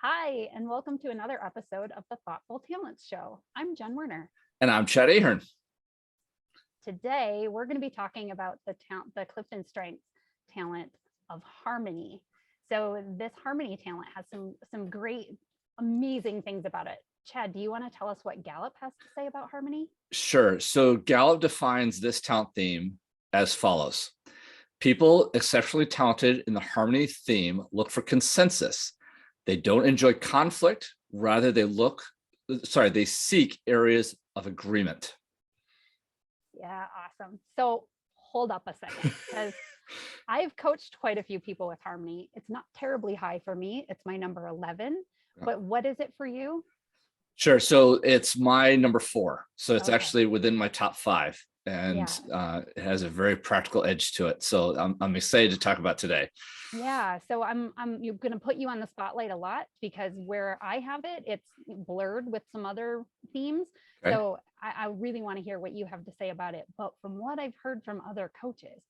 Hi, and welcome to another episode of the Thoughtful Talents Show. I'm Jen Werner. And I'm Chad Ahern. Today, we're going to be talking about the CliftonStrengths talent of harmony. So this harmony talent has some great, amazing things about it. Chad, do you want to tell us what Gallup has to say about harmony? Sure. So Gallup defines this talent theme as follows. People exceptionally talented in the harmony theme look for consensus. They don't enjoy conflict. Rather, they seek areas of agreement. Yeah, awesome. So hold up a second, because I've coached quite a few people with harmony. It's not terribly high for me. It's my number 11. But what is it for you? Sure. So it's my number 4. So it's Okay. actually within my top 5. And Yeah. it has a very practical edge to it. So I'm excited to talk about today. Yeah, so I'm going to put you on the spotlight a lot because where I have it, it's blurred with some other themes. Okay. So I really want to hear what you have to say about it. But from what I've heard from other coaches,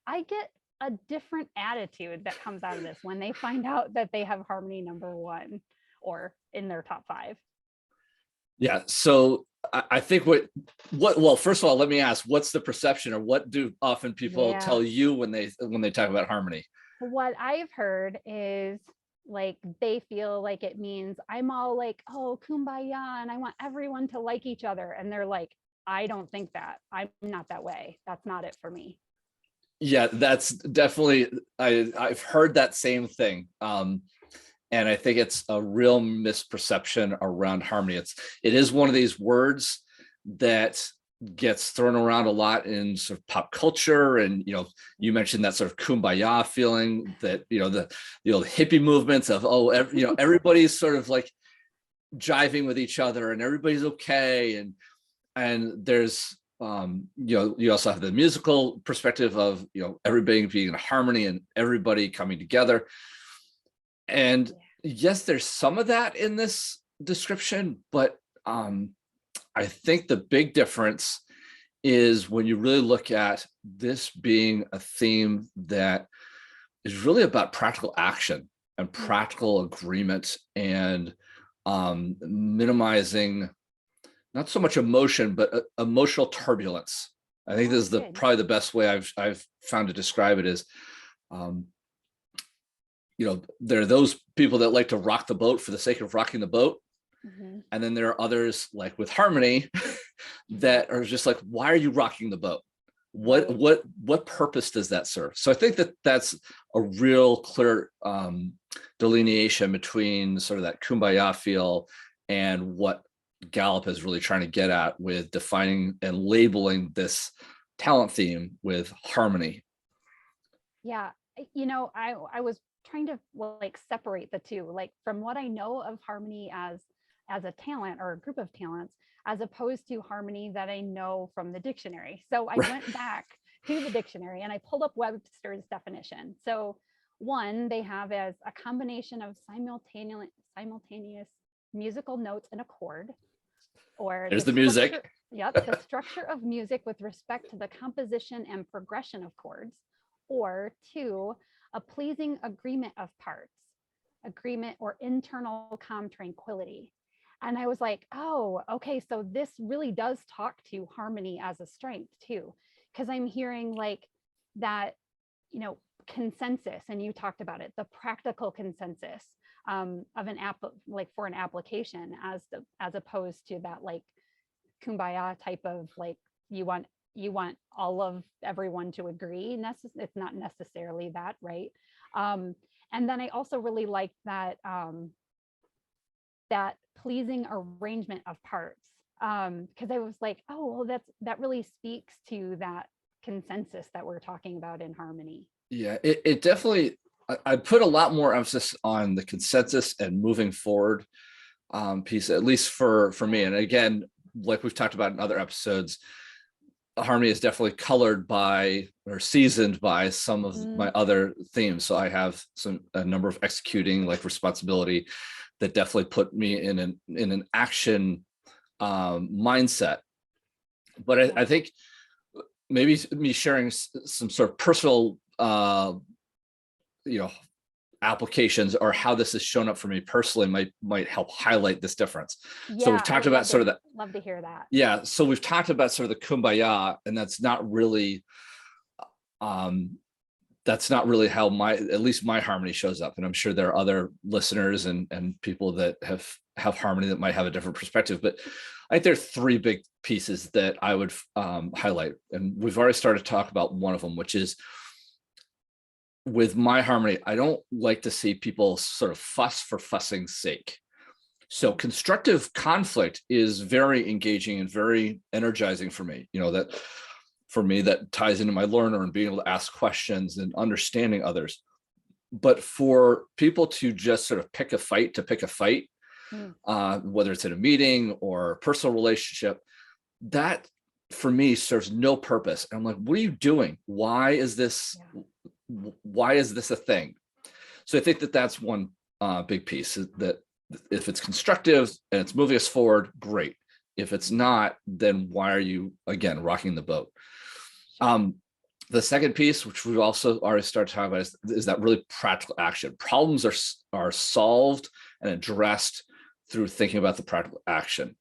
I get a different attitude that comes out of this when they find out that they have harmony number 1 or in their top 5. Yeah. So I think well, first of all, let me ask, what's the perception, or what do often people tell you when they talk about harmony? What I've heard is like they feel like it means I'm all like, oh, kumbaya, and I want everyone to like each other. And they're like, I don't think that. I'm not that way. That's not it for me. Yeah, that's definitely, I've heard that same thing. And I think it's a real misperception around harmony. It is one of these words that gets thrown around a lot in sort of pop culture. And, you mentioned that sort of kumbaya feeling that, the old hippie movements of, everybody's sort of like jiving with each other and everybody's okay. And there's, you also have the musical perspective of, everybody being in harmony and everybody coming together. And yes, there's some of that in this description, but I think the big difference is when you really look at this being a theme that is really about practical action and practical agreement and minimizing not so much emotion, but emotional turbulence. I think this is probably the best way I've found to describe it is, there are those people that like to rock the boat for the sake of rocking the boat. Mm-hmm. And then there are others, like with harmony, that are just like, why are you rocking the boat? What purpose does that serve? So I think that's a real clear delineation between sort of that kumbaya feel and what Gallup is really trying to get at with defining and labeling this talent theme with harmony. Yeah, I was trying to like separate the two, like from what I know of harmony as a talent or a group of talents, as opposed to harmony that I know from the dictionary. So I went back to the dictionary and I pulled up Webster's definition. So one, they have as a combination of simultaneous musical notes in a chord, or there's the music. Yep, the structure of music with respect to the composition and progression of chords. Or 2, a pleasing agreement of parts, agreement or internal calm tranquility. And I was like, oh, okay, so this really does talk to harmony as a strength too, because I'm hearing like that, consensus, and you talked about it, the practical consensus of an app, like for an application, as opposed to that like kumbaya type of like you want all of everyone to agree. It's not necessarily that, right? And then I also really liked that that pleasing arrangement of parts, because I was like, oh, well, that really speaks to that consensus that we're talking about in harmony. Yeah, it definitely, I put a lot more emphasis on the consensus and moving forward piece, at least for me. And again, like we've talked about in other episodes, harmony is definitely colored by or seasoned by some of my other themes. So I have a number of executing, like responsibility, that definitely put me in an action mindset. But I think maybe me sharing some sort of personal applications or how this has shown up for me personally might help highlight this difference. Yeah, so we've talked about sort of that. Love to hear that. Yeah. So we've talked about sort of the kumbaya, and that's not really how at least my harmony shows up. And I'm sure there are other listeners and people that have harmony that might have a different perspective, but I think there are three big pieces that I would highlight. And we've already started to talk about one of them, which is with my harmony, I don't like to see people sort of fuss for fussing's sake. So constructive conflict is very engaging and very energizing for me. That ties into my learner and being able to ask questions and understanding others. But for people to just sort of pick a fight, whether it's in a meeting or a personal relationship, that for me serves no purpose. And I'm like, what are you doing? Why is this a thing? So I think that that's one big piece, that if it's constructive and it's moving us forward, great. If it's not, then why are you, again, rocking the boat? The second piece, which we've also already started talking about, is that really practical action. Problems are solved and addressed through thinking about the practical action.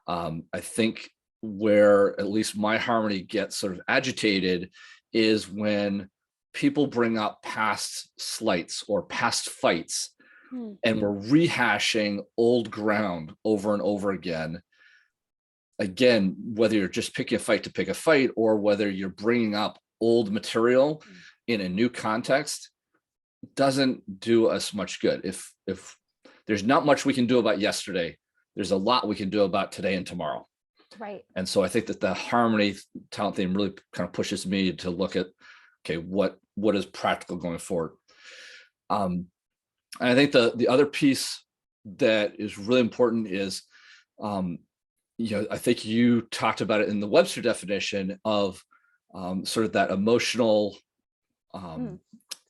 I think where at least my harmony gets sort of agitated is when people bring up past slights or past fights, and we're rehashing old ground over and over again. Again, whether you're just picking a fight to pick a fight, or whether you're bringing up old material in a new context, doesn't do us much good. If there's not much we can do about yesterday, there's a lot we can do about today and tomorrow. Right. And so I think that the harmony talent theme really kind of pushes me to look at, okay, what is practical going forward? And I think the other piece that is really important is, I think you talked about it in the Webster definition of sort of that emotional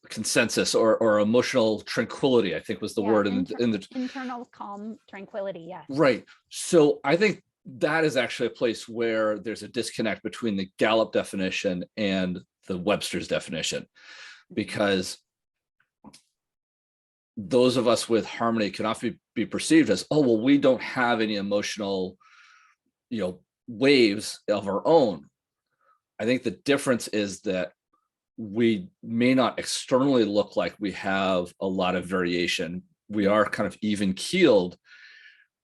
consensus or emotional tranquility, I think was the word in the internal calm tranquility. Yes. Right. So I think that is actually a place where there's a disconnect between the Gallup definition and the Webster's definition, because those of us with harmony can often be perceived as, oh, well, we don't have any emotional, waves of our own. I think the difference is that we may not externally look like we have a lot of variation. We are kind of even keeled,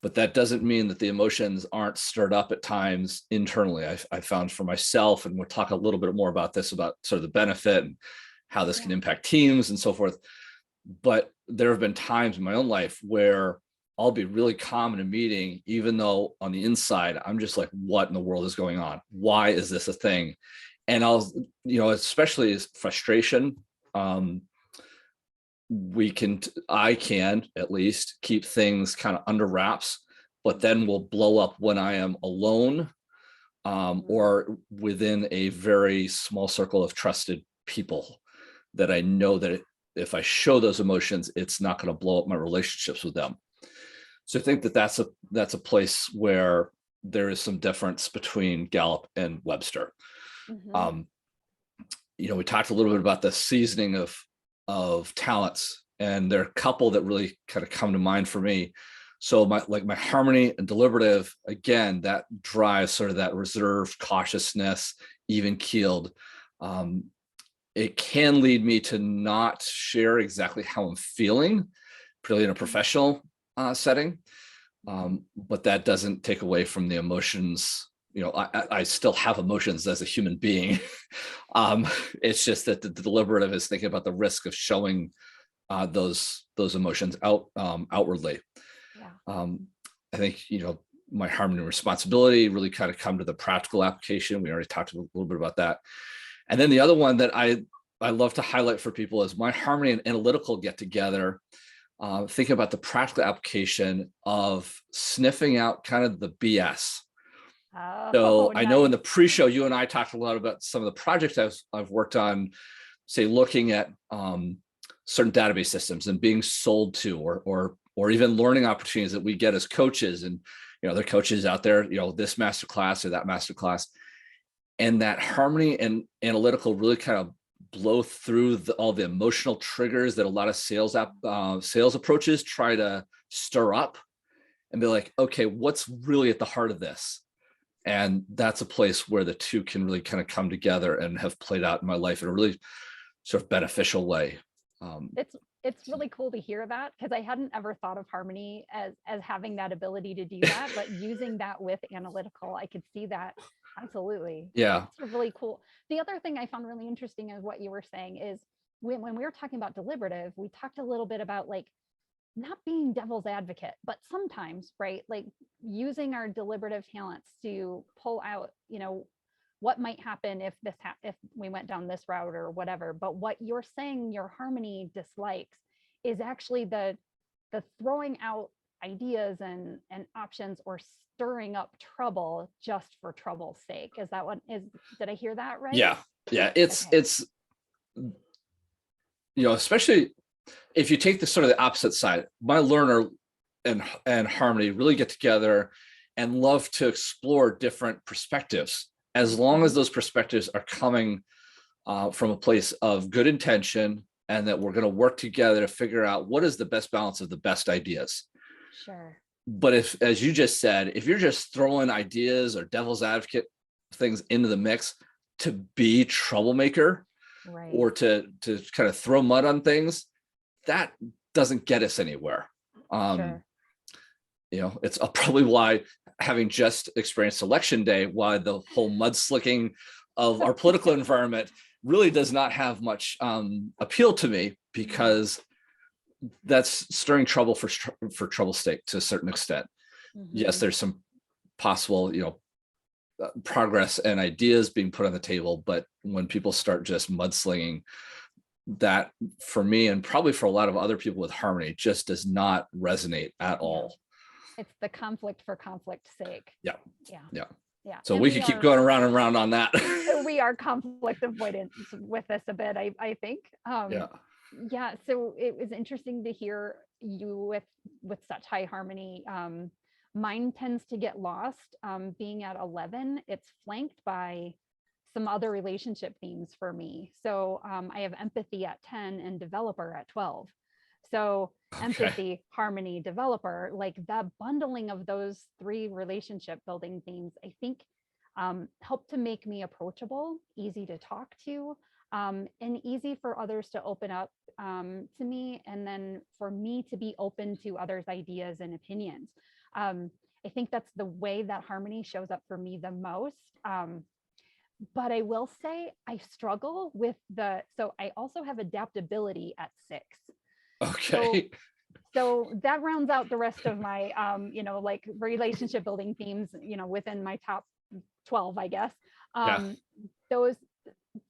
but that doesn't mean that the emotions aren't stirred up at times internally. I found for myself, and we'll talk a little bit more about this, about sort of the benefit and how this can impact teams and so forth. But there have been times in my own life where I'll be really calm in a meeting, even though on the inside, I'm just like, what in the world is going on? Why is this a thing? And especially as frustration, I can at least keep things kind of under wraps, but then we'll blow up when I am alone, or within a very small circle of trusted people that I know that if I show those emotions, it's not going to blow up my relationships with them. So I think that that's a place where there is some difference between Gallup and Webster. We talked a little bit about the seasoning of talents, and there are a couple that really kind of come to mind for me. So my harmony and deliberative, again, that drives sort of that reserved cautiousness, even keeled. It can lead me to not share exactly how I'm feeling, particularly in a professional setting. But that doesn't take away from the emotions. I still have emotions as a human being. It's just that the deliberative is thinking about the risk of showing those emotions outwardly. Yeah. I think, my harmony and responsibility really kind of come to the practical application. We already talked a little bit about that. And then the other one that I love to highlight for people is my harmony and analytical get together, thinking about the practical application of sniffing out kind of the BS. So I know in the pre-show, you and I talked a lot about some of the projects I've worked on, say, looking at certain database systems and being sold to, or even learning opportunities that we get as coaches. And, there are coaches out there, this masterclass or that masterclass. And that harmony and analytical really kind of blow through all the emotional triggers that a lot of sales approaches try to stir up, and be like, okay, what's really at the heart of this? And that's a place where the two can really kind of come together and have played out in my life in a really sort of beneficial way. It's really cool to hear that, because I hadn't ever thought of harmony as having that ability to do that, but using that with analytical, I could see that. Absolutely. Yeah. It's really cool. The other thing I found really interesting is what you were saying is when we were talking about deliberative, we talked a little bit about like not being devil's advocate, but sometimes, right? Like using our deliberative talents to pull out, what might happen if if we went down this route or whatever. But what you're saying your harmony dislikes is actually the throwing out ideas and options, or stirring up trouble just for trouble's sake. Is that what is, did I hear that right? Yeah. It's especially if you take the sort of the opposite side. My learner and harmony really get together and love to explore different perspectives, as long as those perspectives are coming from a place of good intention, and that we're going to work together to figure out what is the best balance of the best ideas. Sure. But if, as you just said, if you're just throwing ideas or devil's advocate things into the mix to be troublemaker, right, or to kind of throw mud on things, that doesn't get us anywhere. Sure. It's probably why, having just experienced election day, why the whole mudslicking of our political environment really does not have much appeal to me, because that's stirring trouble for trouble's sake to a certain extent. Yes, there's some possible, progress and ideas being put on the table, but when people start just mudslinging, that for me, and probably for a lot of other people with harmony, just does not resonate at all. It's the conflict for conflict's sake. Yeah. So And we could keep going around and around on that. We are conflict avoidance with this a bit, I think. Yeah. So it was interesting to hear you with such high harmony. Mine tends to get lost. Being at 11, it's flanked by some other relationship themes for me. So I have empathy at 10 and developer at 12. So empathy, harmony, developer, like the bundling of those three relationship building themes, I think help to make me approachable, easy to talk to, and easy for others to open up to me, and then for me to be open to others' ideas and opinions. I think that's the way that harmony shows up for me the most. But I will say I struggle with so I also have adaptability at 6. Okay. So that rounds out the rest of my, like relationship building themes, within my top 12, I guess.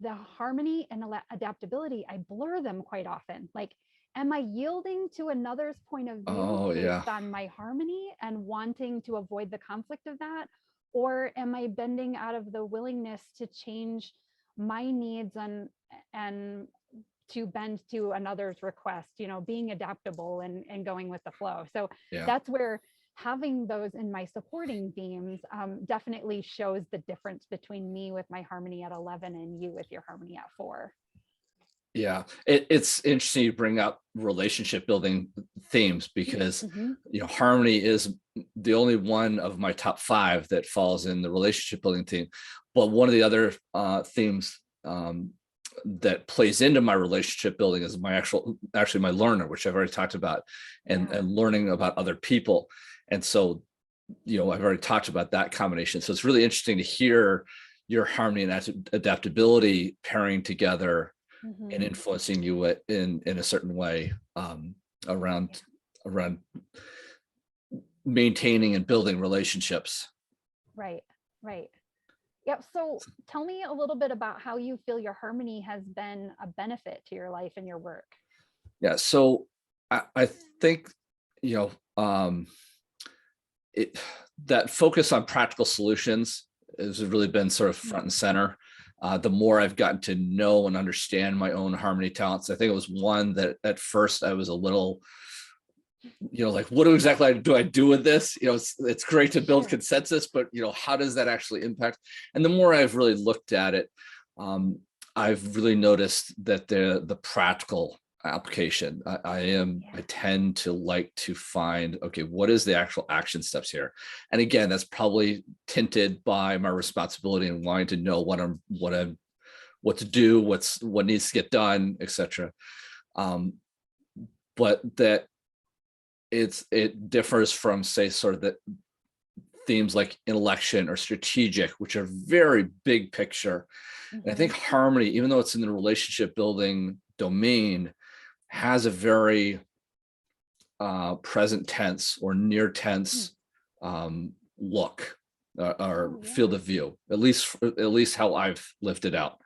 The harmony and adaptability, I blur them quite often. Like, am I yielding to another's point of view based on my harmony and wanting to avoid the conflict of that? Or am I bending out of the willingness to change my needs and to bend to another's request, being adaptable and going with the flow. So that's where having those in my supporting themes definitely shows the difference between me with my harmony at 11 and you with your harmony at 4. Yeah, it's interesting you bring up relationship building themes, because harmony is the only one of my top 5 that falls in the relationship building theme. But one of the other themes that plays into my relationship building is actually my learner, which I've already talked about, and learning about other people. And so, I've already talked about that combination. So it's really interesting to hear your harmony and adaptability pairing together and influencing you in a certain way around maintaining and building relationships. Right. Yep. So tell me a little bit about how you feel your harmony has been a benefit to your life and your work. Yeah. So I think, that focus on practical solutions has really been sort of front and center. The more I've gotten to know and understand my own harmony talents, I think it was one that at first I was a little, like, what exactly do I do with this? It's great to build consensus, but how does that actually impact? And the more I've really looked at it, I've really noticed that the practical application, I tend to like to find, okay, what is the actual action steps here? And again, that's probably tinted by my responsibility and wanting to know what to do, what needs to get done, etc. But that it differs from, say, sort of the themes like intellection or strategic, which are very big picture. And I think harmony, even though it's in the relationship building domain, has a very present tense or near tense look or field of view, at least how I've lived it out.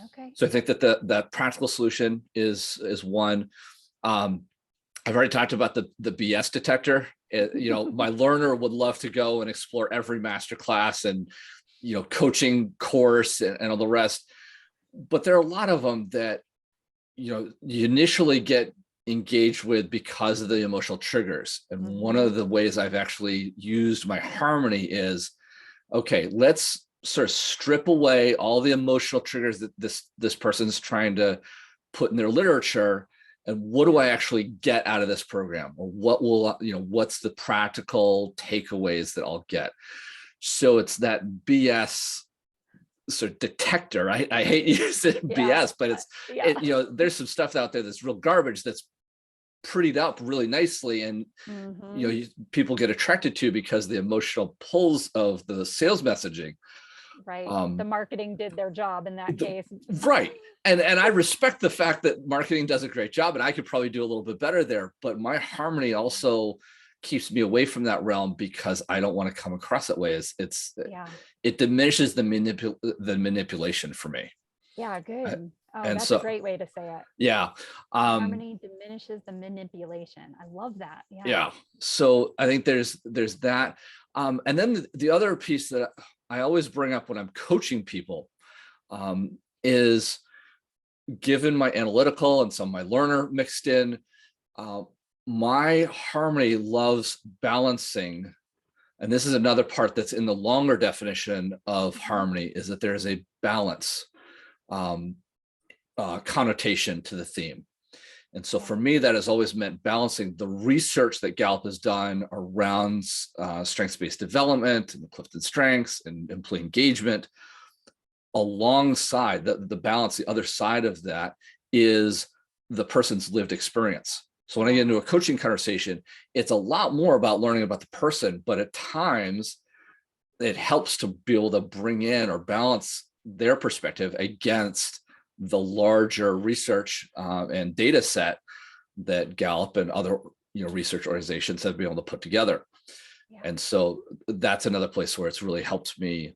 Okay. So I think that that practical solution is one. I've already talked about the BS detector. My learner would love to go and explore every masterclass and coaching course and all the rest, but there are a lot of them that you initially get engaged with because of the emotional triggers. And one of the ways I've actually used my harmony is, okay, let's sort of strip away all the emotional triggers that this person's trying to put in their literature, and what do I actually get out of this program, or what's the practical takeaways that I'll get. So it's that BS sort of detector. I hate using BS, but it's there's some stuff out there that's real garbage that's prettied up really nicely, and people get attracted to because of the emotional pulls of the sales messaging. Right. The marketing did their job in that case. Right. And I respect the fact that marketing does a great job, and I could probably do a little bit better there, but my harmony also keeps me away from that realm because I don't want to come across that way. It diminishes the manipulation for me. Yeah, good. And that's so, a great way to say it. Yeah. Harmony diminishes the manipulation. I love that. Yeah. So I think there's that. And then the other piece that I always bring up when I'm coaching people is, given my analytical and some of my learner mixed in, my harmony loves balancing. And this is another part that's in the longer definition of harmony, is that there's a balance connotation to the theme. And so for me, that has always meant balancing the research that Gallup has done around strengths-based development and the CliftonStrengths and employee engagement, alongside the balance. The other side of that is the person's lived experience. So when I get into a coaching conversation, it's a lot more about learning about the person, but at times it helps to be able to bring in or balance their perspective against the larger research and data set that Gallup and other research organizations have been able to put together. And so that's another place where it's really helped me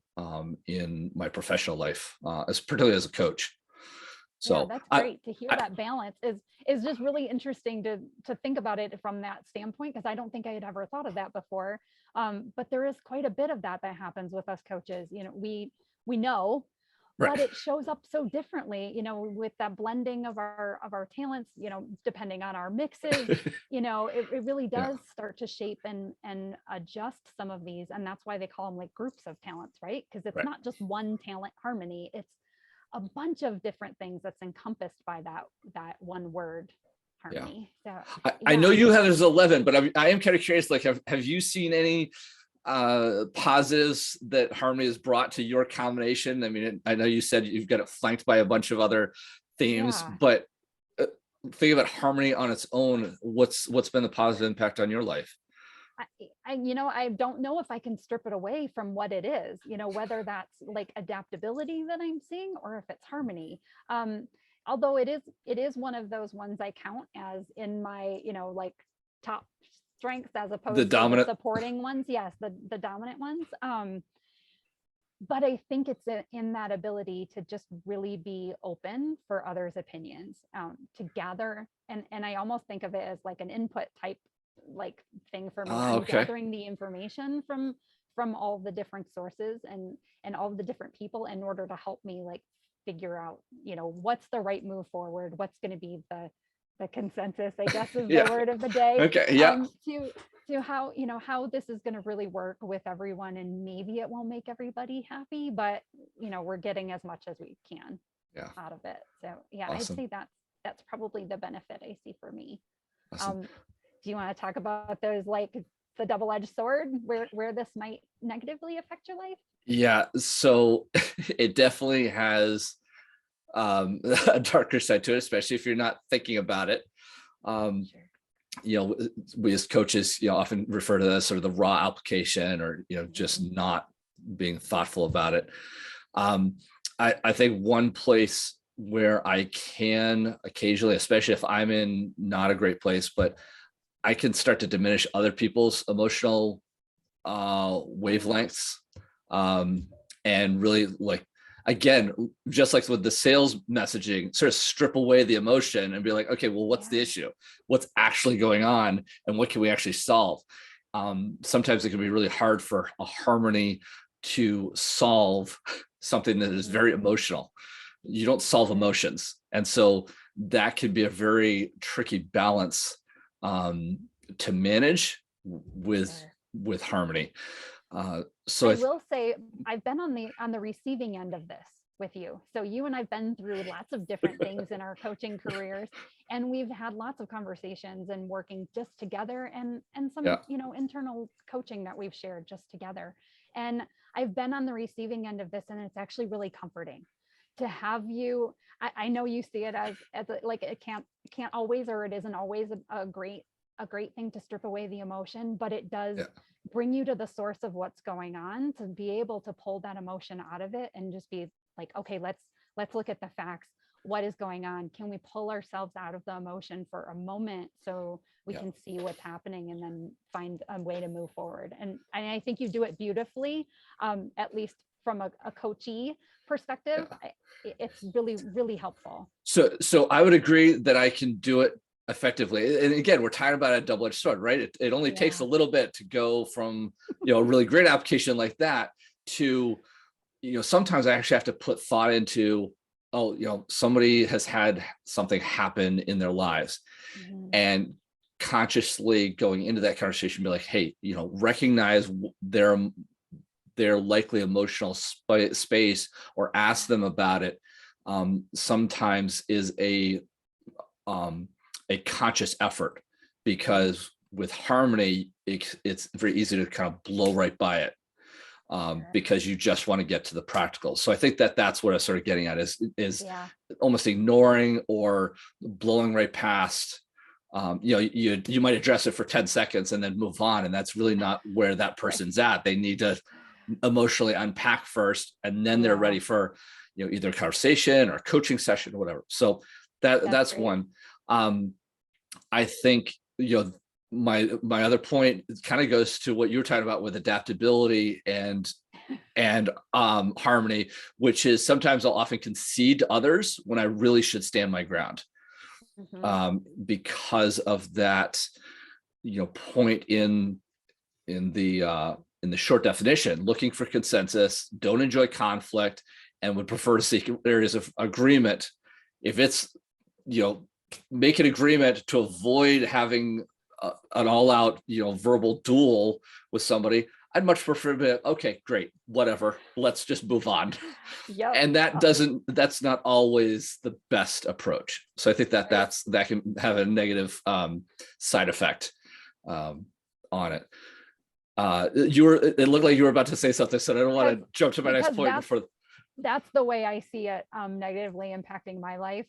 in my professional life, particularly as a coach. So that's great to hear. That balance is just really interesting to think about it from that standpoint, because I don't think I had ever thought of that before. But there is quite a bit of that happens with us coaches. We know, but it shows up so differently, with that blending of our talents, depending on our mixes, it really does start to shape and adjust some of these. And that's why they call them like groups of talents, right? Because it's not just one talent harmony, it's a bunch of different things that's encompassed by that one word, harmony. So I know you have as 11, but I am kind of curious, like, have you seen any positives that harmony has brought to your combination? I mean, I know you said you've got it flanked by a bunch of other themes, but think about harmony on its own. What's been the positive impact on your life? I don't know if I can strip it away from what it is, whether that's like adaptability that I'm seeing or if it's harmony. Although it is one of those ones I count as in my, like top strengths as opposed to the supporting ones. Yes, the dominant ones. But I think it's in that ability to just really be open for others' opinions, to gather. And I almost think of it as like an input type like thing for me. I'm gathering the information from all the different sources and all the different people in order to help me like figure out, what's the right move forward, what's going to be the consensus, I guess is the word of the day. To how, how this is going to really work with everyone. And maybe it won't make everybody happy, but we're getting as much as we can. Yeah. out of it. So yeah, I'd Awesome. say that's probably the benefit I see for me. Awesome. Do you want to talk about those, like the double-edged sword, where this might negatively affect your life? Yeah. So it definitely has a darker side to it, especially if you're not thinking about it. Um, Sure. we as coaches, often refer to this sort of the raw application, or, just Mhm. not being thoughtful about it. Um, I think one place where I can occasionally, especially if I'm in not a great place, but I can start to diminish other people's emotional wavelengths, um, and really, like, again, just like with the sales messaging, sort of strip away the emotion and be like, okay, well, what's the Yeah. issue? What's actually going on, and what can we actually solve? Sometimes it can be really hard for a harmony to solve something that is very Mhm. emotional. You don't solve emotions, and so that can be a very tricky balance, um, to manage with Sure. harmony. So I will say I've been on the receiving end of this with you. So you and I've been through lots of different things in our coaching careers, and we've had lots of conversations and working just together, and yeah, some, internal coaching that we've shared just together. And I've been on the receiving end of this, and it's actually really comforting to have you. I know you see it as like it can't always, or it isn't always a great thing to strip away the emotion, but it does yeah, bring you to the source of what's going on, to be able to pull that emotion out of it and just be like, okay, let's look at the facts. What is going on? Can we pull ourselves out of the emotion for a moment so we yeah, can see what's happening and then find a way to move forward? And I think you do it beautifully, at least from a coachee perspective. yeah. It's really, really helpful. So I would agree that I can do it effectively. And again, we're talking about a double-edged sword, right? It only takes a Yeah. little bit to go from, a really great application like that to, sometimes I actually have to put thought into, oh, somebody has had something happen in their lives, Mhm. and consciously going into that conversation, be like, hey, recognize their likely emotional space, or ask them about it, sometimes is um, a conscious effort, Mhm. because with harmony, it's very easy to kind of blow right by it, Sure. because you just want to get to the practical. So I think that that's what I started getting at, is Yeah. almost ignoring or blowing right past. You might address it for 10 seconds and then move on, and that's really not where that Right. person's at. They need to emotionally unpack first, and then they're Yeah. ready for, either a conversation or a coaching session or whatever. So That's that's great. one. um I think, my other point kind of goes to what you were talking about with adaptability and harmony, which is sometimes I'll often concede to others when I really should stand my ground, Mhm. because of that, point in the short definition: looking for consensus, don't enjoy conflict, and would prefer to seek areas of agreement. If it's, you know make an agreement to avoid having an all-out, verbal duel with somebody, I'd much prefer to be like, okay, great, whatever, let's just move on. Yep. And that's not always the best approach. So I think that Right. that can have a negative side effect um, on it. It looked like you were about to say something, so I don't want Because to jump to my next because point before. that's the way I see it, negatively impacting my life.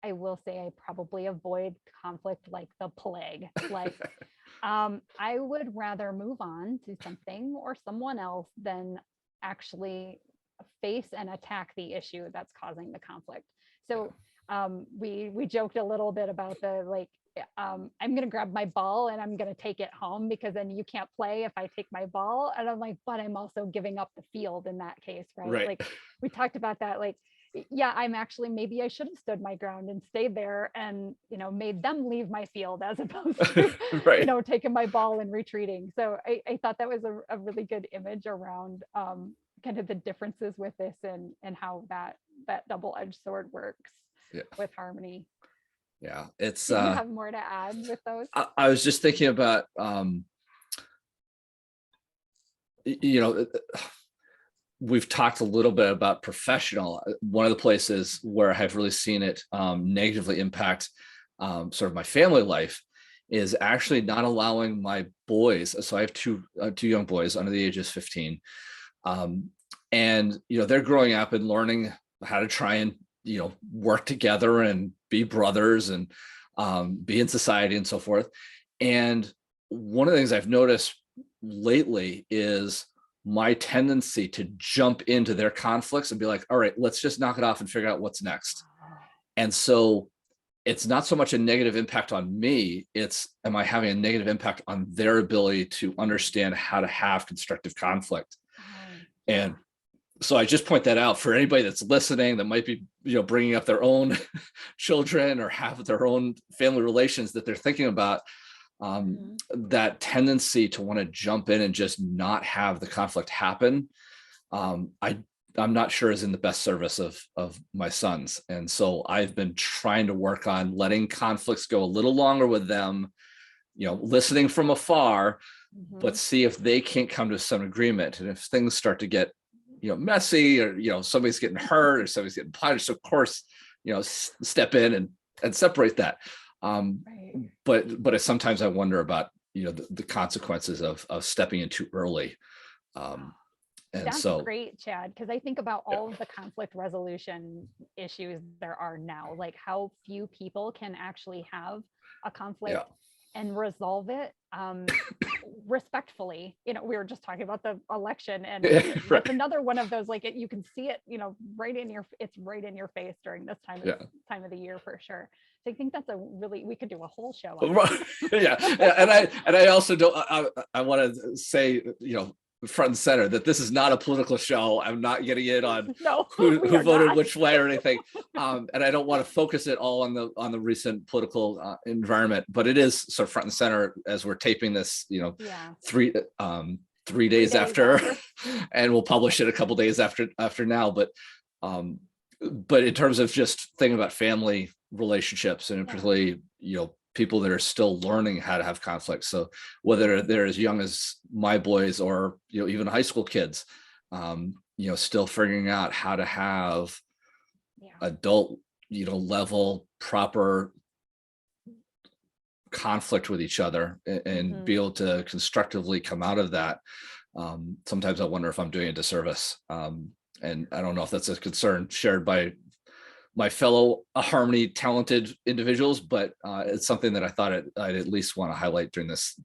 I will say I probably avoid conflict like the plague. Like, I would rather move on to something or someone else than actually face and attack the issue that's causing the conflict. So, we joked a little bit about the, like, I'm gonna grab my ball and I'm gonna take it home, because then you can't play if I take my ball. And I'm like, but I'm also giving up the field in that case, right? Right. Like, we talked about that. Like, yeah, I'm actually, maybe I should have stood my ground and stayed there and, made them leave my field, as opposed to, Right. taking my ball and retreating. So I thought that was a really good image around, kind of the differences with this, and how that double-edged sword works Yeah. with harmony. Yeah. It's Did you have more to add with those? I was just thinking about, you know we've talked a little bit about professional. One of the places where I've really seen it negatively impact sort of my family life is actually not allowing my boys. So I have two young boys under the age of 15. And, they're growing up and learning how to try and, work together and be brothers and be in society and so forth. And one of the things I've noticed lately is my tendency to jump into their conflicts and be like, all right, let's just knock it off and figure out what's next. And so it's not so much a negative impact on me, it's, am I having a negative impact on their ability to understand how to have constructive conflict? And so I just point that out for anybody that's listening that might be, bringing up their own children or have their own family relations that they're thinking about. That tendency to want to jump in and just not have the conflict happen, I'm not sure is in the best service of my sons. And so I've been trying to work on letting conflicts go a little longer with them, listening from afar, but see if they can't come to some agreement. And if things start to get, messy, or, somebody's getting hurt or somebody's getting punished, of course, step in and separate that. But sometimes I wonder about, the consequences of stepping in too early. And that's so great, Chad, because I think about all of the conflict resolution issues there are now, like how few people can actually have a conflict and resolve it respectfully. We were just talking about the election, and that's another one of those, like you can see it, it's right in your face during this time of the year for sure. So I think that's we could do a whole show on that. And I also don't, I want to say, front and center that this is not a political show. I'm not getting in on who voted which way or anything. And I don't want to focus it all on the recent political environment, but it is sort of front and center as we're taping this, 3 days after, and we'll publish it a couple days after now. But in terms of just thinking about family relationships, and particularly, people that are still learning how to have conflicts. So whether they're as young as my boys or, even high school kids, still figuring out how to have adult, level proper conflict with each other and be able to constructively come out of that. Sometimes I wonder if I'm doing a disservice. And I don't know if that's a concern shared by my fellow Harmony talented individuals, but it's something that I thought I'd at least want to highlight during this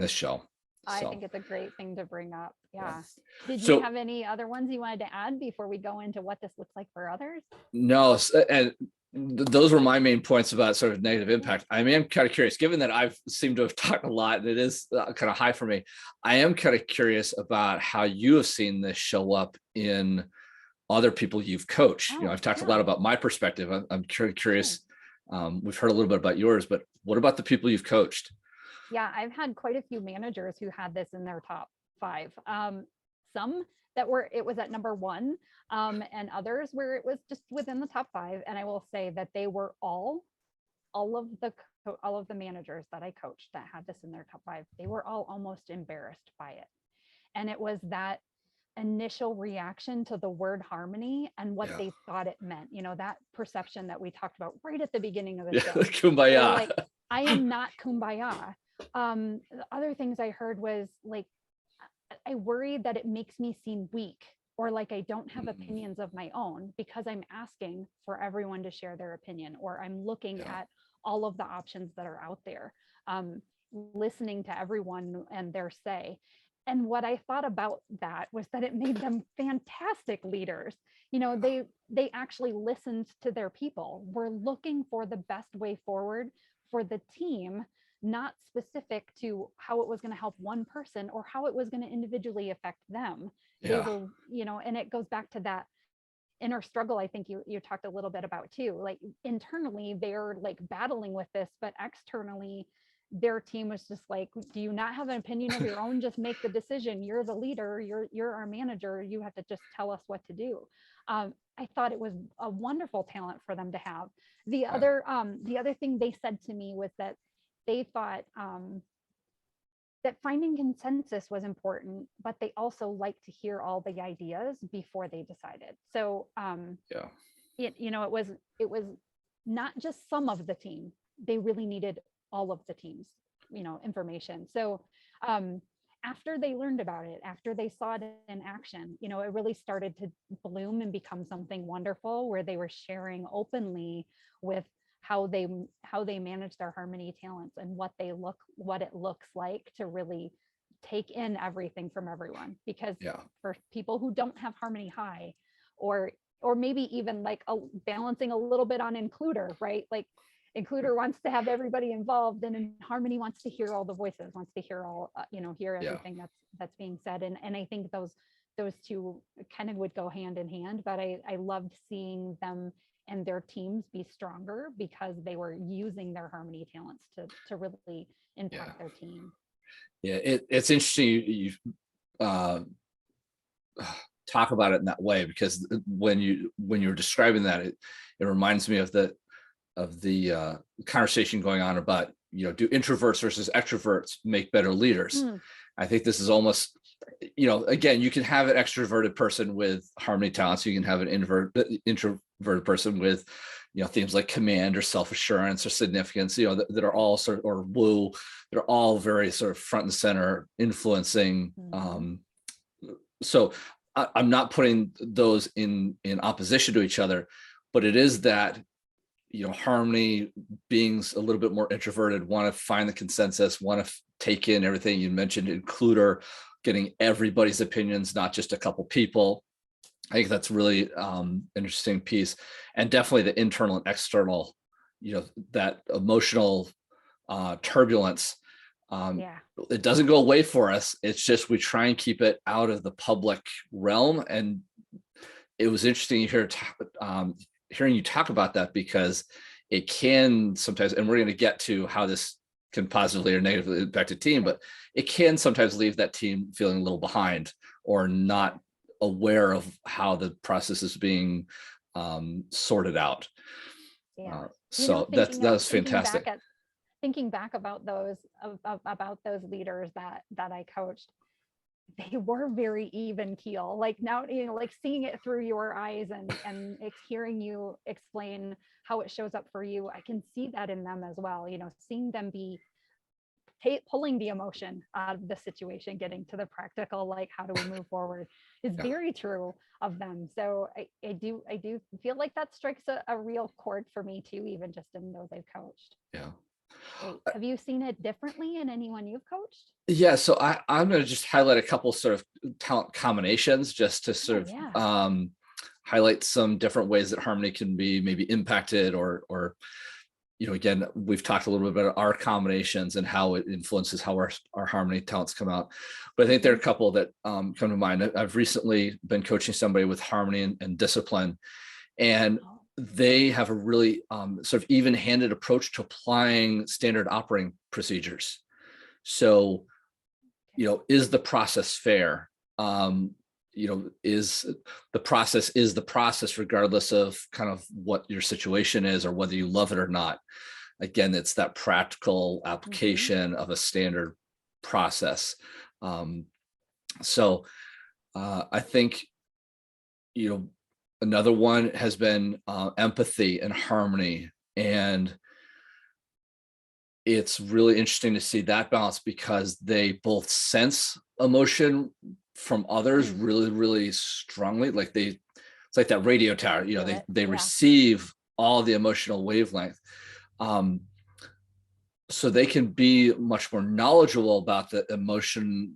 show. I think it's a great thing to bring up. Yeah. Did you have any other ones you wanted to add before we go into what this looks like for others? No, and those were my main points about sort of negative impact. I mean, I'm kind of curious, given that I've seemed to have talked a lot and it is kind of high for me. I am kind of curious about how you have seen this show up in other people you've coached. I've talked a lot about my perspective. I'm curious. We've heard a little bit about yours, but what about the people you've coached? Yeah, I've had quite a few managers who had this in their top 5. Some that it was at number 1, and others where it was just within the top 5. And I will say that they were all of the managers that I coached that had this in their top 5. They were all almost embarrassed by it. And it was that initial reaction to the word harmony and what they thought it meant, that perception that we talked about right at the beginning of the show. Kumbaya. Like, I am not kumbaya. The other things I heard was like, I worry that it makes me seem weak, or like I don't have opinions of my own because I'm asking for everyone to share their opinion, or I'm looking at all of the options that are out there, listening to everyone and their say. And what I thought about that was that it made them fantastic leaders. They actually listened to their people. We're looking for the best way forward for the team, not specific to how it was going to help one person or how it was going to individually affect them. They were, and it goes back to that inner struggle. I think you talked a little bit about too, like internally they're like battling with this, but externally their team was just like, do you not have an opinion of your own? Just make the decision. You're the leader. You're our manager. You have to just tell us what to do. I thought it was a wonderful talent for them to have. The other thing they said to me was that they thought that finding consensus was important, but they also like to hear all the ideas before they decided. So Yeah. it was not just some of the team. They really needed all of the team's, information. So after they learned about it, after they saw it in action, it really started to bloom and become something wonderful where they were sharing openly with how they manage their harmony talents and what it looks like to really take in everything from everyone. Because Yeah. for people who don't have harmony high, or maybe even like balancing a little bit on includer, right? Like includer wants to have everybody involved, and harmony wants to hear all the voices, wants to hear all hear Yeah. everything that's being said. And I think those two kind of would go hand in hand. But I loved seeing them and their teams be stronger because they were using their harmony talents to really impact their team. Yeah, it's interesting you uh, talk about it in that way, because when you're describing that, it reminds me of the conversation going on about, do introverts versus extroverts make better leaders? I think this is almost, again, you can have an extroverted person with harmony talents, you can have an introverted person with, themes like command or self-assurance or significance, that are all sort of, or woo, they're all very sort of front and center influencing. So I'm not putting those in opposition to each other, but it is that, harmony beings a little bit more introverted, want to find the consensus, want to take in everything. You mentioned includer, getting everybody's opinions, not just a couple people. I think that's really interesting piece. And definitely the internal and external, that emotional turbulence. It doesn't go away for us. It's just we try and keep it out of the public realm. And it was interesting hearing you talk about that, because it can sometimes, and we're going to get to how this can positively or negatively impact a team, but it can sometimes leave that team feeling a little behind or not aware of how the process is being sorted out. So that was fantastic. Thinking back about those leaders that I coached, they were very even keel. Like now, like seeing it through your eyes and hearing you explain how it shows up for you, I can see that in them as well. Seeing them be pulling the emotion out of the situation, getting to the practical, like how do we move forward, is very true of them. So I do feel like that strikes a real chord for me too, even just in those I've coached. Yeah. Have you seen it differently in anyone you've coached? Yeah, so I'm going to just highlight a couple sort of talent combinations, just to sort of highlight some different ways that harmony can be maybe impacted, or again, we've talked a little bit about our combinations and how it influences how our harmony talents come out. But I think there are a couple that come to mind. I've recently been coaching somebody with harmony and discipline, and they have a really sort of even-handed approach to applying standard operating procedures. So, is the process fair? Is the process regardless of kind of what your situation is or whether you love it or not. Again, it's that practical application of a standard process. So I think, another one has been empathy and harmony. And it's really interesting to see that balance, because they both sense emotion from others really, really strongly. Like it's like that radio tower, they receive all the emotional wavelength. So they can be much more knowledgeable about the emotions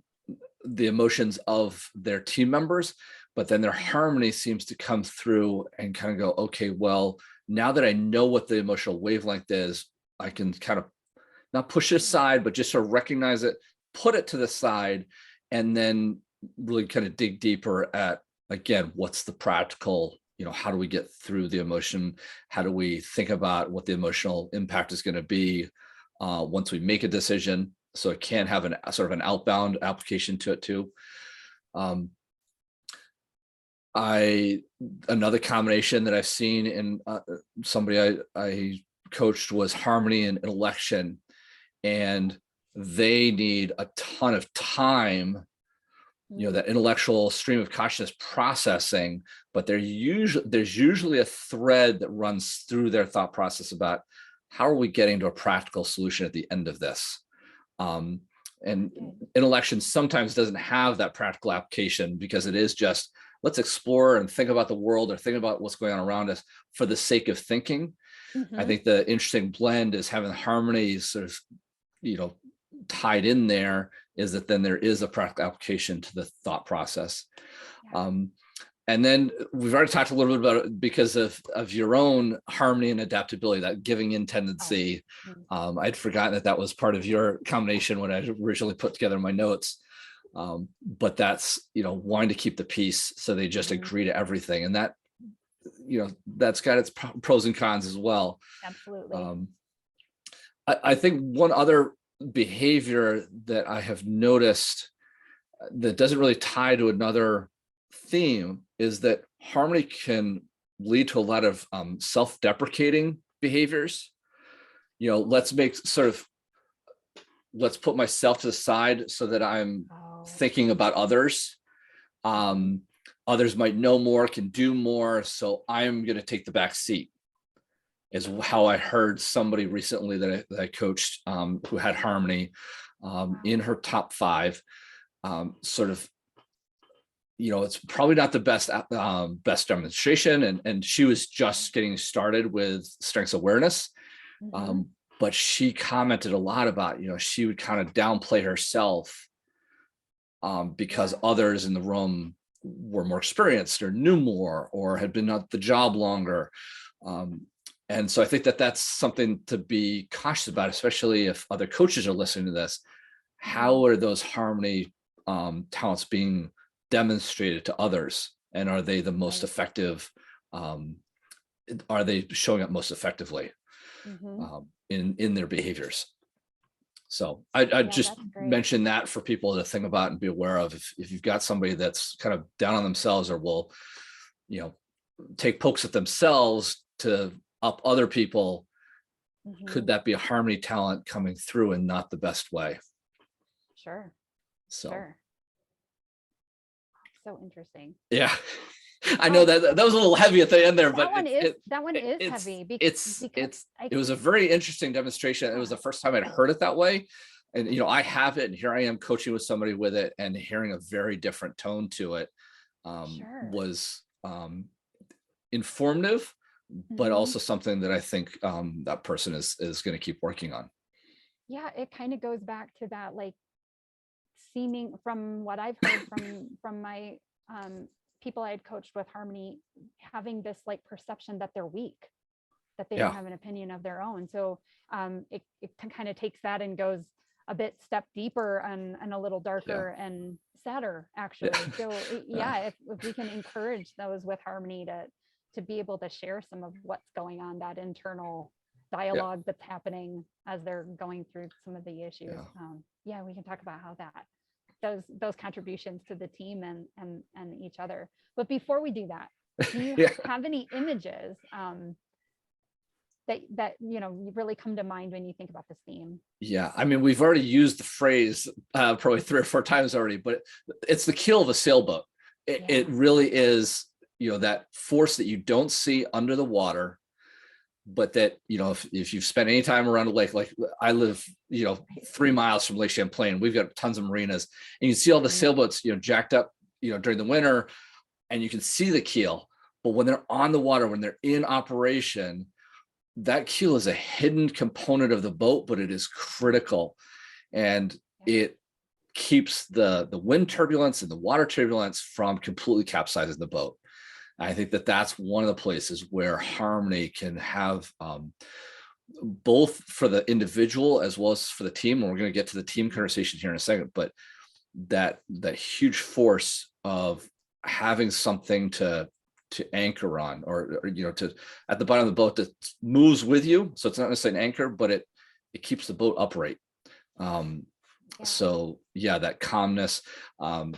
of their team members, but then their harmony seems to come through and kind of go, okay, well, now that I know what the emotional wavelength is, I can kind of not push it aside, but just sort of recognize it, put it to the side, and then really kind of dig deeper at, again, what's the practical, how do we get through the emotion? How do we think about what the emotional impact is going to be once we make a decision? So it can have a sort of an outbound application to it too. Another combination that I've seen in somebody I coached was harmony and election. And they need a ton of time, that intellectual stream of consciousness processing, but there's usually a thread that runs through their thought process about how are we getting to a practical solution at the end of this. And intellection sometimes doesn't have that practical application because it is just, let's explore and think about the world or think about what's going on around us for the sake of thinking. I think the interesting blend is having harmony sort of, tied in there, is that then there is a practical application to the thought process. And then we've already talked a little bit about it because of your own harmony and adaptability, that giving in tendency. I'd forgotten that was part of your combination when I originally put together my notes. But that's, wanting to keep the peace, so they just agree to everything. And that, that's got its pros and cons as well. Absolutely. I think one other behavior that I have noticed that doesn't really tie to another theme is that harmony can lead to a lot of self-deprecating behaviors. Let's put myself to the side so that I'm thinking about others. Others might know more, can do more, so I'm going to take the back seat, is how I heard somebody recently that I coached who had harmony in her top 5, sort of, it's probably not the best demonstration. And she was just getting started with strengths awareness. But she commented a lot about, she would kind of downplay herself because others in the room were more experienced or knew more or had been at the job longer. And so I think that that's something to be cautious about, especially if other coaches are listening to this. How are those harmony talents being demonstrated to others? And are they the most effective? Are they showing up most effectively in their behaviors? So I just mention that for people to think about and be aware of. If you've got somebody that's kind of down on themselves or will, take pokes at themselves to up other people, could that be a harmony talent coming through and not the best way? Sure. So interesting. Yeah. I know that was a little heavy at the end there, that but one is heavy because it was a very interesting demonstration. It was the first time I'd heard it that way. And, I have it, and here I am coaching with somebody with it, and hearing a very different tone to it was informative, but also something that I think that person is going to keep working on. Yeah, it kind of goes back to that, seeming, from what I've heard from my people I had coached with harmony, having this perception that they're weak, that they don't have an opinion of their own. So it kind of takes that and goes a bit step deeper and a little darker and sadder, actually. So if we can encourage those with harmony to be able to share some of what's going on, that internal dialogue that's happening as they're going through some of the issues. We can talk about how that those contributions to the team and each other. But before we do that, do you have any images that really come to mind when you think about this theme? I mean, we've already used the phrase probably 3 or 4 times already, but it's the keel of a sailboat. It really is, that force that you don't see under the water, but that, if you've spent any time around a lake, like I live, 3 miles from Lake Champlain, we've got tons of marinas, and you see all the sailboats, jacked up, during the winter, and you can see the keel. But when they're on the water, when they're in operation, that keel is a hidden component of the boat, but it is critical, and it keeps the wind turbulence and the water turbulence from completely capsizing the boat. I think that's one of the places where harmony can have both for the individual as well as for the team. And we're going to get to the team conversation here in a second, but that huge force of having something to anchor on, or to at the bottom of the boat that moves with you. So it's not necessarily an anchor, but it keeps the boat upright. So that calmness. One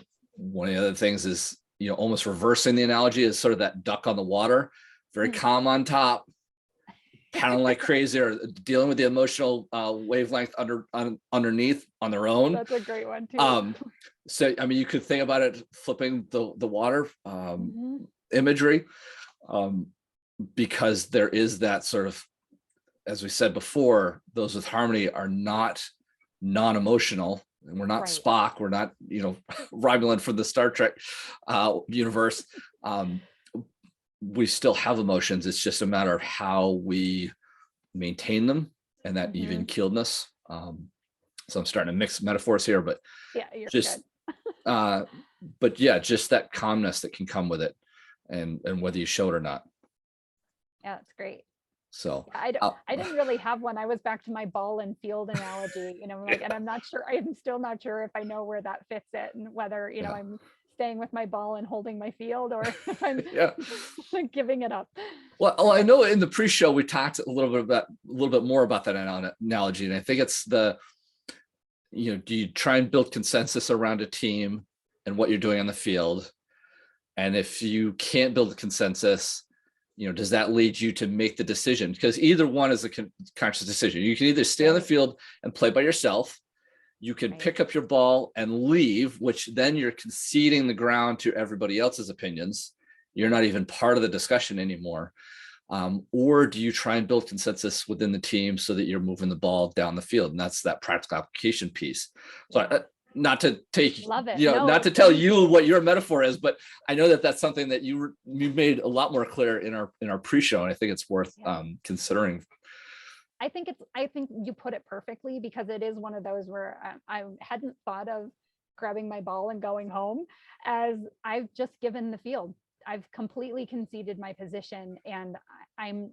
of the other things is, almost reversing the analogy, is sort of that duck on the water, very calm on top, pounding like crazy or dealing with the emotional wavelength underneath on their own. That's a great one too. So, I mean, you could think about it flipping the water imagery, because there is that sort of, as we said before, those with harmony are not non-emotional. And we're not Right. Spock. We're not, Romulan from the Star Trek universe. We still have emotions. It's just a matter of how we maintain them and that even keeledness. So I'm starting to mix metaphors here, but yeah, you're just, good. but yeah, just that calmness that can come with it, and whether you show it or not. Yeah, that's great. So Yeah, I didn't really have one. I was back to my ball and field analogy, like, and I'm still not sure if I know where that fits it, and whether, I'm staying with my ball and holding my field, or if I'm giving it up. Well, I know in the pre-show we talked a little bit more about that analogy, and I think it's do you try and build consensus around a team and what you're doing on the field, and if you can't build a consensus, does that lead you to make the decision? Because either one is a conscious decision. You can either stay on the field and play by yourself. You can pick up your ball and leave, which then you're conceding the ground to everybody else's opinions. You're not even part of the discussion anymore. Or do you try and build consensus within the team so that you're moving the ball down the field? And that's that practical application piece. So not to take, not to tell you what your metaphor is, but I know that that's something that you made a lot more clear in our pre-show, and I think it's worth considering. I think you put it perfectly, because it is one of those where I hadn't thought of grabbing my ball and going home, as I've just given the field. I've completely conceded my position, and I'm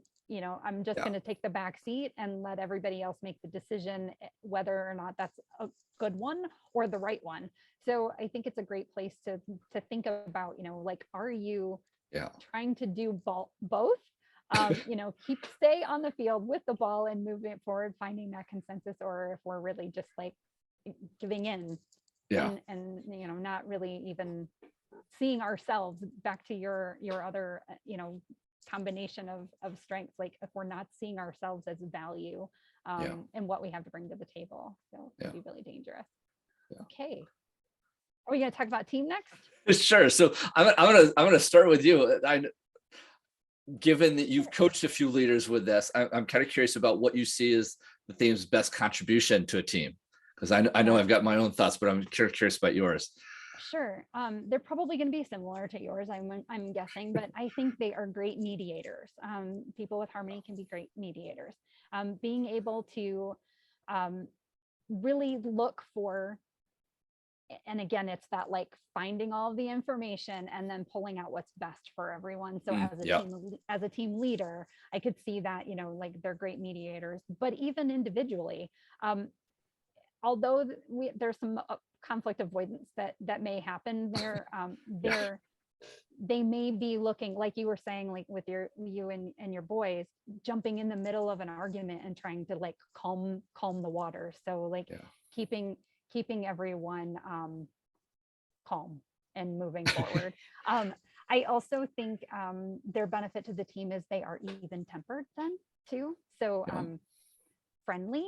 just going to take the back seat and let everybody else make the decision whether or not that's a good one or the right one. So I think it's a great place to think about, like, are you trying to do both? Stay on the field with the ball and moving it forward, finding that consensus, or if we're really just like giving in and not really even seeing ourselves, back to your other, combination of strengths, like if we're not seeing ourselves as value and what we have to bring to the table. So it'd be really dangerous. Okay. Are we going to talk about team next? Sure. So I'm gonna start with you. Given that you've coached a few leaders with this, I'm kind of curious about what you see as the team's best contribution to a team, because I know I've got my own thoughts, but I'm curious about yours. Sure. They're probably going to be similar to yours, I'm guessing, but I think they are great mediators. People with harmony can be great mediators. Being able to really look for, and again, it's that like finding all of the information and then pulling out what's best for everyone. So as a team leader, I could see that, like they're great mediators, but even individually, although there's some conflict avoidance that may happen there, they may be looking, like you were saying, like with you and your boys, jumping in the middle of an argument and trying to like calm the water. So like keeping everyone calm and moving forward. I also think their benefit to the team is they are even tempered then too. So friendly,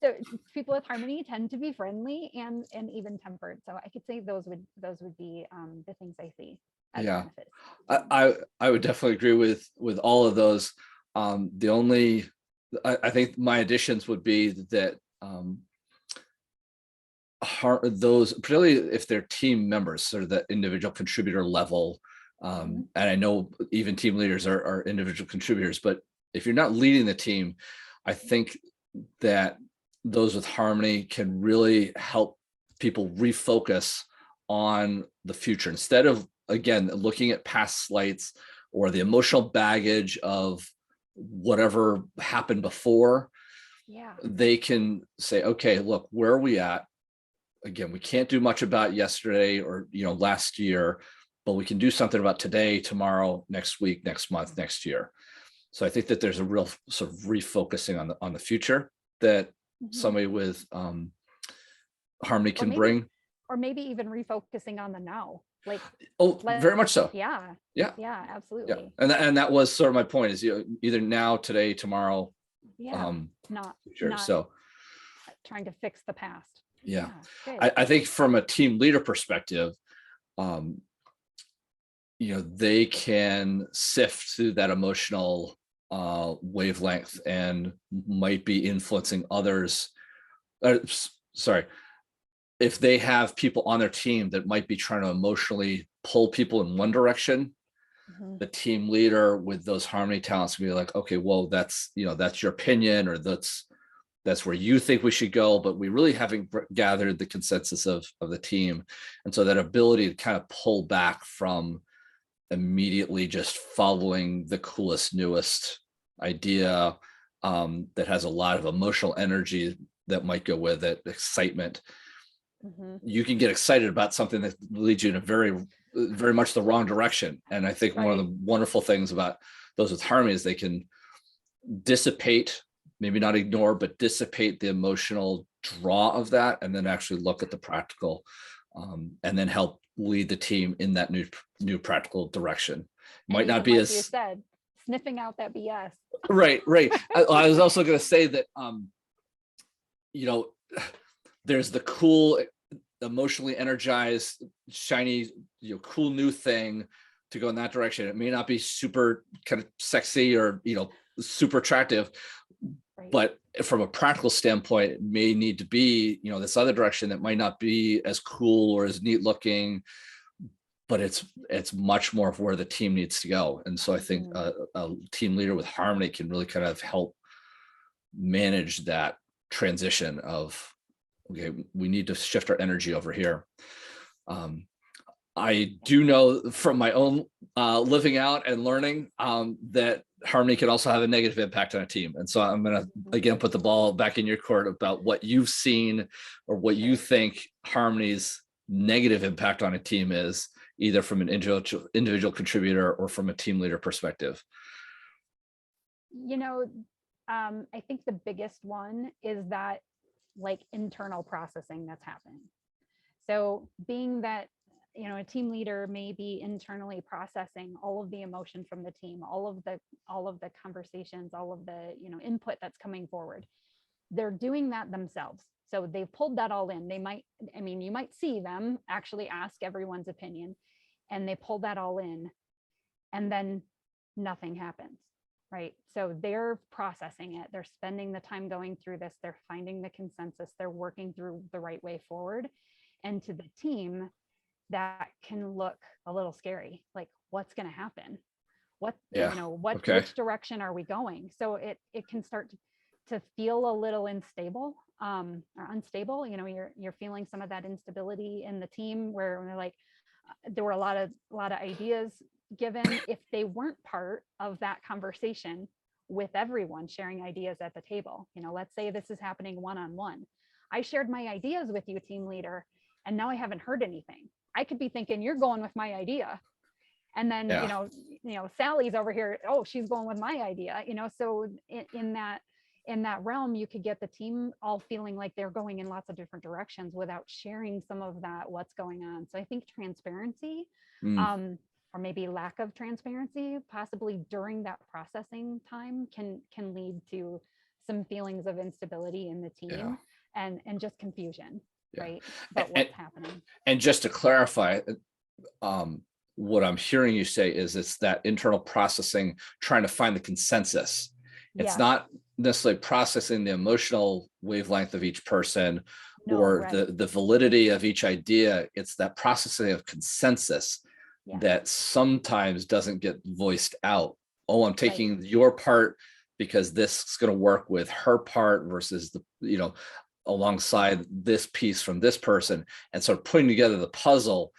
so people with harmony tend to be friendly and even tempered. So I could say those would be the things I see as benefits. I would definitely agree with all of those. The only, I think my additions would be that those, particularly if they're team members, sort of the individual contributor level, and I know even team leaders are individual contributors, but if you're not leading the team, I think that those with harmony can really help people refocus on the future, instead of, again, looking at past slights or the emotional baggage of whatever happened before. They can say, okay, look, where are we at? Again, we can't do much about yesterday or last year, but we can do something about today, tomorrow, next week, next month, next year. So I think that there's a real sort of refocusing on the future that somebody with harmony can bring. Or maybe even refocusing on the now. Like, Oh, very much so. yeah, Yeah. yeah, Yeah. absolutely. And that was sort of my point, is, either now, today, tomorrow, Yeah, not sure. not So trying to fix the past. yeah, Yeah, good. I think from a team leader perspective, um, they can sift through that emotional wavelength and might be influencing others. Sorry, if they have people on their team that might be trying to emotionally pull people in one direction, Mhm. the team leader with those harmony talents can be like, okay, well, that's your opinion, or that's where you think we should go, but we really haven't gathered the consensus of the team. And so that ability to kind of pull back from immediately just following the coolest, newest idea that has a lot of emotional energy that might go with it, excitement. Mhm. You can get excited about something that leads you in a very, very much the wrong direction. And I think one of Right. the wonderful things about those with harmony is they can dissipate, maybe not ignore, but dissipate the emotional draw of that, and then actually look at the practical, and then help lead the team in that new practical direction. And Might not even be like you as said, sniffing out that BS. right. I was also going to say that you know there's the cool, emotionally energized, shiny, cool new thing to go in that direction. It may not be super kind of sexy or super attractive, Right. but from a practical standpoint, it may need to be this other direction that might not be as cool or as neat looking, but it's much more of where the team needs to go. And so I think a team leader with harmony can really kind of help manage that transition of, okay, we need to shift our energy over here. I do know from my own living out and learning that harmony can also have a negative impact on a team. And so I'm going to, again, put the ball back in your court about what you've seen or what you think harmony's negative impact on a team is, either from an individual contributor or from a team leader perspective. I think the biggest one is that, like, internal processing that's happening. So being that, a team leader may be internally processing all of the emotion from the team, all of the conversations, all of the, input that's coming forward. They're doing that themselves. So they've pulled that all in. You might see them actually ask everyone's opinion, and they pull that all in, and then nothing happens. Right. So they're processing it. They're spending the time going through this. They're finding the consensus. They're working through the right way forward. And to the team, that can look a little scary. Like, what's going to happen? Which direction are we going? So it can start to feel a little unstable. You're feeling some of that instability in the team, where they're like, there were a lot of ideas given. If they weren't part of that conversation with everyone sharing ideas at the table, let's say this is happening one-on-one. I shared my ideas with you, team leader, and now I haven't heard anything. I could be thinking you're going with my idea, and then Sally's over here, oh, she's going with my idea. So in that realm, you could get the team all feeling like they're going in lots of different directions without sharing some of that, what's going on. So I think transparency, or maybe lack of transparency, possibly during that processing time, can lead to some feelings of instability in the team, and just confusion, right? About what's happening. And just to clarify, what I'm hearing you say is it's that internal processing, trying to find the consensus. It's not necessarily processing the emotional wavelength of each person or the validity of each idea. It's that processing of consensus that sometimes doesn't get voiced out. Oh, I'm taking your part because this is going to work with her part versus alongside this piece from this person, and sort of putting together the puzzle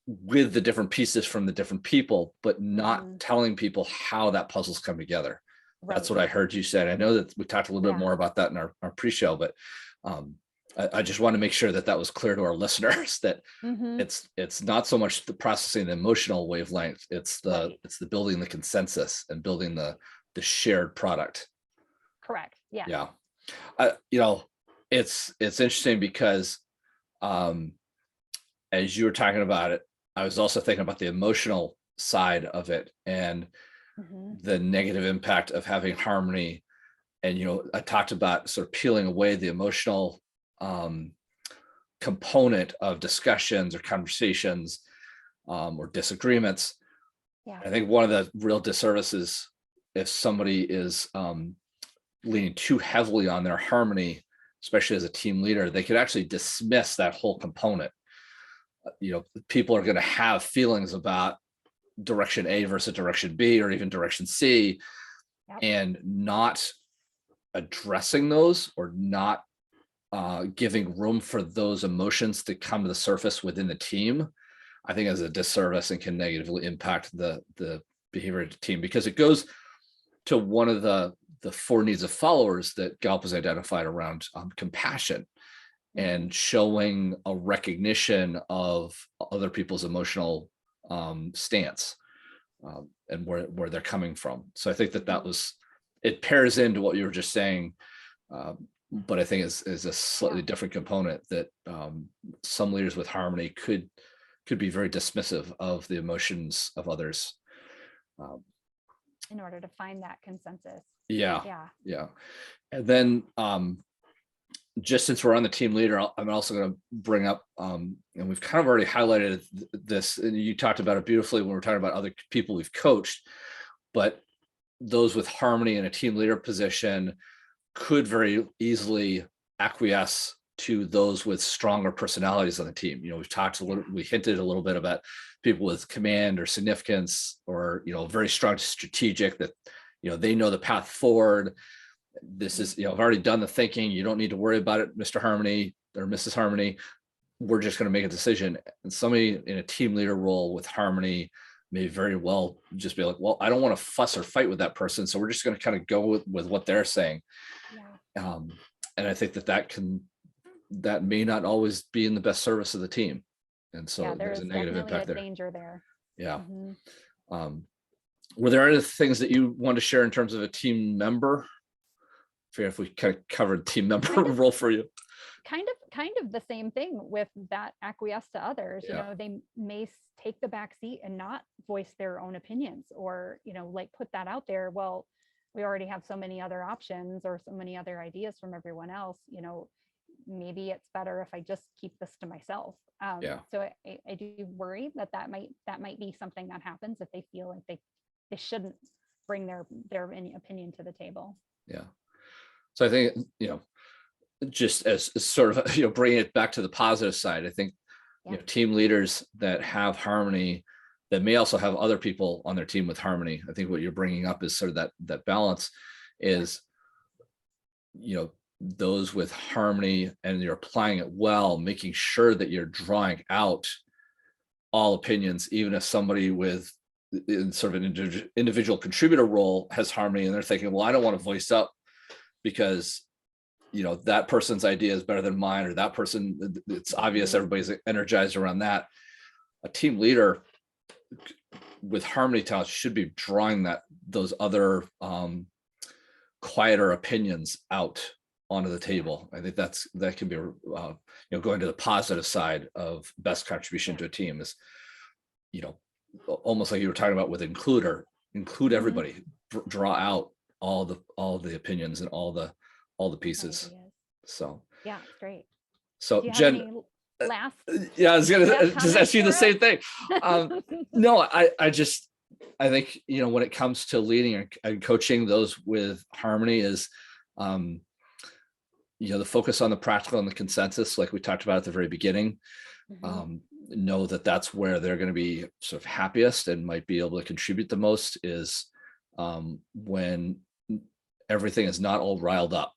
with the different pieces from the different people, but not telling people how that puzzle's come together. That's what I heard you said. I know that we talked a little bit more about that in our pre-show, but I just want to make sure that was clear to our listeners, that it's not so much the processing the emotional wavelength, it's the building the consensus and building the shared product. Correct. Yeah. Yeah. It's interesting because as you were talking about it, I was also thinking about the emotional side of it and the negative impact of having harmony. And, I talked about sort of peeling away the emotional component of discussions or conversations or disagreements. Yeah. I think one of the real disservices, if somebody is leaning too heavily on their harmony, especially as a team leader, they could actually dismiss that whole component. People are going to have feelings about direction A versus direction B or even direction C, Yep. and not addressing those or not giving room for those emotions to come to the surface within the team, I think is a disservice and can negatively impact the behavior of the team, because it goes to one of the 4 needs of followers that Gallup has identified around compassion and showing a recognition of other people's emotional stance and where they're coming from. So I think that was, it pairs into what you were just saying, but I think is a slightly different component that some leaders with harmony could be very dismissive of the emotions of others. In order to find that consensus. Yeah. Yeah. And then just since we're on the team leader, I'm also going to bring up, and we've kind of already highlighted this, and you talked about it beautifully when we're talking about other people we've coached, but those with harmony in a team leader position could very easily acquiesce to those with stronger personalities on the team. We've talked we hinted a little bit about people with command or significance, or, very strong strategic, that, they know the path forward. This is, I've already done the thinking. You don't need to worry about it, Mr. Harmony or Mrs. Harmony. We're just going to make a decision. And somebody in a team leader role with harmony may very well just be like, well, I don't want to fuss or fight with that person, so we're just going to kind of go with what they're saying. And I think that may not always be in the best service of the team. And so there's a negative impact there. Danger there. Yeah. Were there other things that you want to share in terms of a team member? I forget if we kind of covered team member role for you. Kind of the same thing with that acquiesce to others. They may take the back seat and not voice their own opinions, or, like put that out there. Well, we already have so many other options or so many other ideas from everyone else, maybe it's better if I just keep this to myself. So I do worry that might be something that happens if they feel like they shouldn't bring their opinion to the table. Yeah. So I think, just as sort of, bringing it back to the positive side, I think, team leaders that have harmony, that may also have other people on their team with harmony. I think what you're bringing up is sort of that balance is, those with harmony, and you're applying it well, making sure that you're drawing out all opinions, even if somebody in sort of an individual contributor role has harmony, and they're thinking, well, I don't want to voice up because that person's idea is better than mine, or that person, it's obvious everybody's energized around that. A team leader with harmony talent should be drawing those other quieter opinions out onto the table. I think that can be going to the positive side of best contribution to a team is, almost like you were talking about with include everybody, draw out all the opinions and all the pieces. So yeah, it's great. So Jen, last I was gonna just ask you the same thing. No, I think, when it comes to leading and coaching those with harmony is, the focus on the practical and the consensus, like we talked about at the very beginning. Know that that's where they're going to be sort of happiest and might be able to contribute the most is when everything is not all riled up.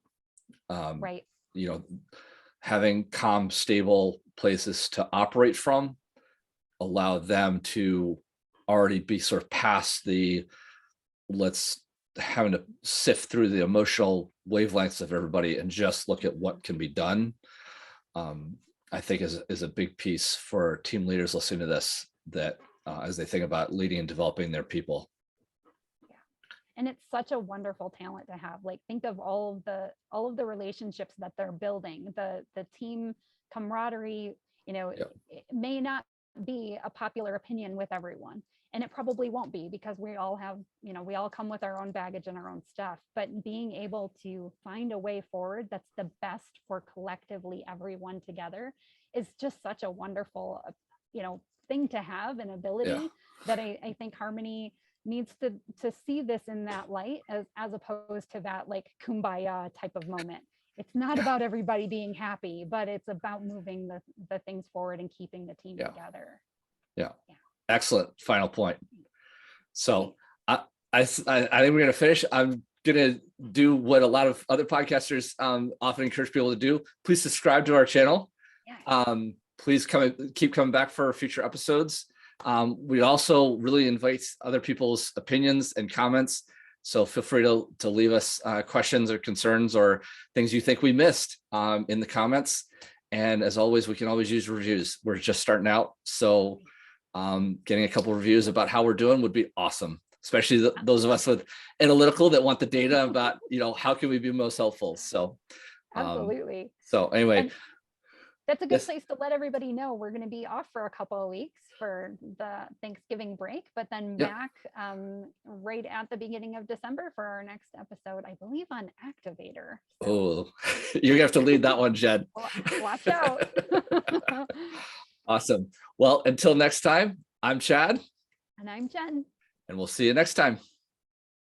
Right. Having calm, stable places to operate from allow them to already be sort of past having to sift through the emotional wavelengths of everybody and just look at what can be done. I think is a big piece for team leaders listening to this, that as they think about leading and developing their people. Yeah. And it's such a wonderful talent to have. Like, think of all of the relationships that they're building, the team camaraderie. It may not be a popular opinion with everyone. And it probably won't be, because we all have, we all come with our own baggage and our own stuff. But being able to find a way forward that's the best for collectively everyone together is just such a wonderful, thing to have, an ability Yeah. that I think Harmony needs to see this in that light, as opposed to that like kumbaya type of moment. It's not about everybody being happy, but it's about moving the things forward and keeping the team together. Yeah. Excellent final point. So I think we're going to finish. I'm going to do what a lot of other podcasters often encourage people to do. Please subscribe to our channel. Please keep coming back for future episodes. We also really invite other people's opinions and comments. So feel free to leave us questions or concerns or things you think we missed in the comments. And as always, we can always use reviews. We're just starting out. So getting a couple of reviews about how we're doing would be awesome, especially those of us with analytical that want the data about, how can we be most helpful. So absolutely. So anyway, and that's a good place to let everybody know we're going to be off for a couple of weeks for the Thanksgiving break, but then back right at the beginning of December for our next episode, I believe on Activator. So. Oh, you're gonna have to lead that one, Jen. Watch out. Awesome. Well, until next time, I'm Chad. And I'm Jen. And we'll see you next time.